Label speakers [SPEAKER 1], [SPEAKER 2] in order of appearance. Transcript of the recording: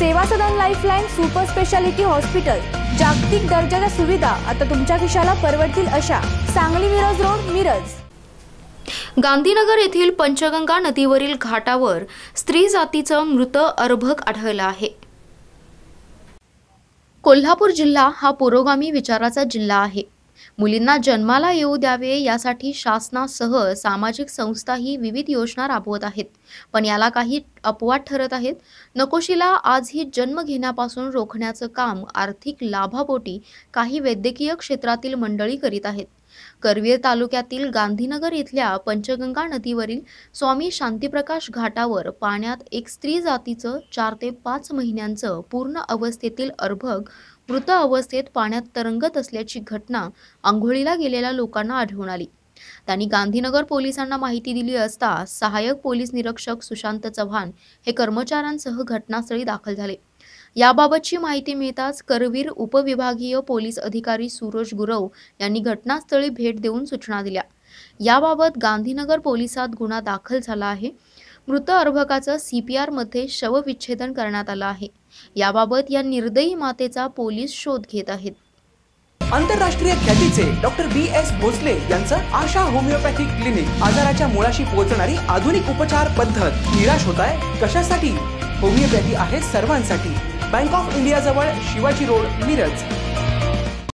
[SPEAKER 1] सेवा सदन lifeline super speciality hospital, जागतिक दर्जाच्या सुविधा आता तुमच्या खिशाला परवडतील अशा। सांगली मिरज रोड, मिरज।
[SPEAKER 2] गांधीनगर येथील पंचगंगा नदीवरील घाटावर स्त्री जातीचा मृत अर्भक आढळला आहे। कोल्हापूर जिल्हा हा पुरोगामी विचाराचा जिल्हा आहे। मुलींना जन्माला येऊ द्यावे यासाठी शासनासह सामाजिक संस्थाही विविध योजना राबवत आहेत, पण याला काही अपवाद ठरत आहेत। नकोशीला आजही जन्म घेण्यापासून रोखण्याचं काम आर्थिक लाभापोटी काही वैद्यकीय क्षेत्रातील मंडळी करीत आहेत। करवीर तालुक्यातील गांधीनगर इथल्या पंचगंगा नदीवरील स्वामी शांतीप्रकाश घाटावर पाण्यात एक स्त्री जातीचं 4 ते 5 महिन्यांचं पूर्ण अवस्थेतील अर्भक मृत अवस्थेत पाण्यात तरंगत असल्याची घटना आंघोळीला गेलेल्या लोकांना आढळून आली। त्यांनी गांधीनगर पोलिसांना माहिती दिली असता सहाय्यक पोलीस निरीक्षक सुशांत चव्हाण हे कर्मचाऱ्यांसह घटनास्थळी दाखल झाले। याबाबतची माहिती मिळताच करवीर उपविभागीय पोलीस अधिकारी सूरज गुरव यांनी घटनास्थळी भेट देऊन सूचना दिल्या। याबाबत गांधीनगर पोलिसात गुन्हा दाखल झाला आहे। मृत अर्भकाचं CPR मध्ये शवविच्छेदन करण्यात आलं आहे। याबाबत या निर्दयी मातेचा पोलीस शोध घेत आहेत।
[SPEAKER 3] आंतरराष्ट्रीय ख्यातीचे डॉक्टर BS भोसले यांचं आशा होमिओपॅथिक क्लिनिक, आजाराच्या मुळाशी पोहोचणारी आधुनिक उपचार पद्धत। निराश होताय कशासाठी? होमिओपॅथी आहे सर्वांसाठी। बँक ऑफ इंडिया जवळ शिवाजी रोड, मिरज।